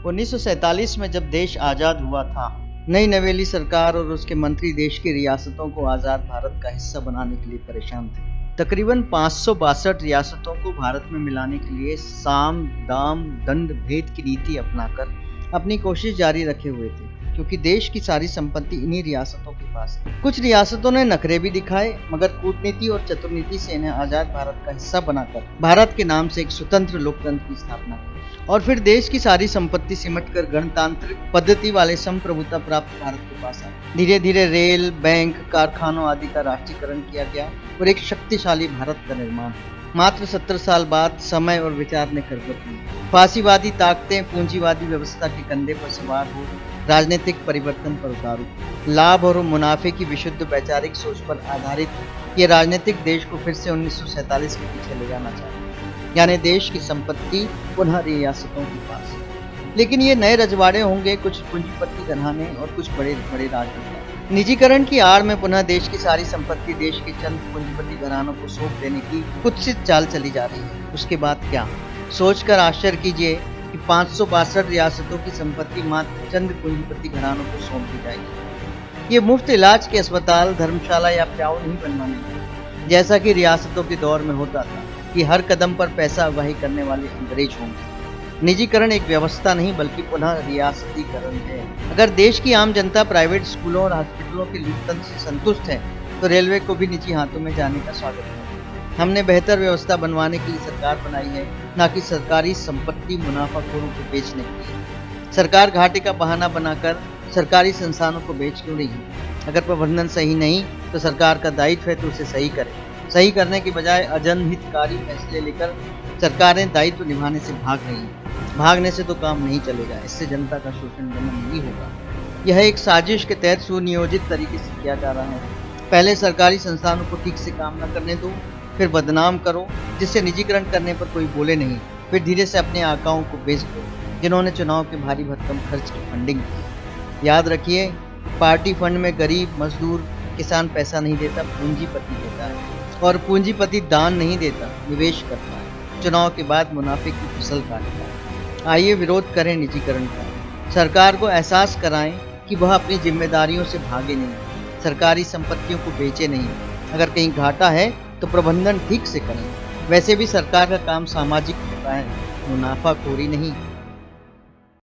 1947 में जब देश आज़ाद हुआ था, नई नवेली सरकार और उसके मंत्री देश की रियासतों को आज़ाद भारत का हिस्सा बनाने के लिए परेशान थे। तकरीबन 562 रियासतों को भारत में मिलाने के लिए साम, दाम, दंड भेद की नीति अपनाकर अपनी कोशिश जारी रखे हुए थे, क्योंकि देश की सारी संपत्ति इन्हीं रियासतों के पास थी। कुछ रियासतों ने नखरे भी दिखाए, मगर कूटनीति और चतुर्नीति से इन्हें आज़ाद भारत का हिस्सा बनाकर भारत के नाम से एक स्वतंत्र लोकतंत्र की स्थापना की और फिर देश की सारी संपत्ति सिमटकर गणतांत्रिक पद्धति वाले संप्रभुता प्राप्त भारत के पास आई। धीरे धीरे रेल, बैंक, कारखानों आदि का राष्ट्रीयकरण किया गया और एक शक्तिशाली भारत का निर्माण हुआ। मात्र 70 साल बाद समय और विचार ने करवट ली। फासीवादी ताकतें पूंजीवादी व्यवस्था के कंधे पर सवार हो राजनीतिक परिवर्तन पर उतारू। लाभ और मुनाफे की विशुद्ध वैचारिक सोच पर आधारित ये राजनीतिक देश को फिर से 1947 के पीछे ले जाना चाहते, यानी देश की संपत्ति पुनः रियासतों के पास। लेकिन ये नए रजवाड़े होंगे कुछ पूंजीपति घराने और कुछ बड़े बड़े राजनेता। निजीकरण की आड़ में पुनः देश की सारी संपत्ति देश के चंद पूंजीपति घरानों को सौंप देने की कुत्सित चाल चली जा रही है। उसके बाद क्या? सोचकर आश्चर्य कीजिए कि 562 रियासतों की संपत्ति मात्र चंद पूंजीपति घरानों को सौंप दी जाएगी। ये मुफ्त इलाज के अस्पताल, धर्मशाला या प्याऊ नहीं बनवाने लगे, जैसा कि रियासतों के दौर में होता था कि हर कदम पर पैसा अगवाही करने वाले अंग्रेज होंगे। निजीकरण एक व्यवस्था नहीं बल्कि पुनः रियासतीकरण है। अगर देश की आम जनता प्राइवेट स्कूलों और हॉस्पिटलों के लोकतंत्र से संतुष्ट है, तो रेलवे को भी निजी हाथों में जाने का स्वागत है। हमने बेहतर व्यवस्था बनवाने के लिए सरकार बनाई है, न कि सरकारी संपत्ति मुनाफाखोरों को बेचने के लिए। सरकार घाटे का बहाना बनाकर सरकारी संस्थानों को बेच क्यों रही है? अगर प्रबंधन सही नहीं तो सरकार का दायित्व है तो उसे सही करे। सही करने के बजाय अजनहितकारी फैसले लेकर सरकारें दायित्व निभाने से भाग रही हैं। भागने से तो काम नहीं चलेगा, इससे जनता का शोषण बंद नहीं होगा। यह एक साजिश के तहत सुनियोजित तरीके से किया जा रहा है। पहले सरकारी संस्थानों को ठीक से काम न करने दो, फिर बदनाम करो जिससे निजीकरण करने पर कोई बोले नहीं, फिर धीरे से अपने आकाओं को बेच दो जिन्होंने चुनाव के भारी भरकम खर्च की फंडिंग की। याद रखिए, पार्टी फंड में गरीब, मजदूर, किसान पैसा नहीं देता, पूंजीपति देता है, और पूंजीपति दान नहीं देता, निवेश करता है, चुनाव के बाद मुनाफे की फसल काटता है। आइए विरोध करें निजीकरण का। सरकार को एहसास कराएं कि वह अपनी जिम्मेदारियों से भागे नहीं, सरकारी संपत्तियों को बेचे नहीं। अगर कहीं घाटा है तो प्रबंधन ठीक से करें। वैसे भी सरकार का काम सामाजिक होता है, मुनाफाखोरी नहीं।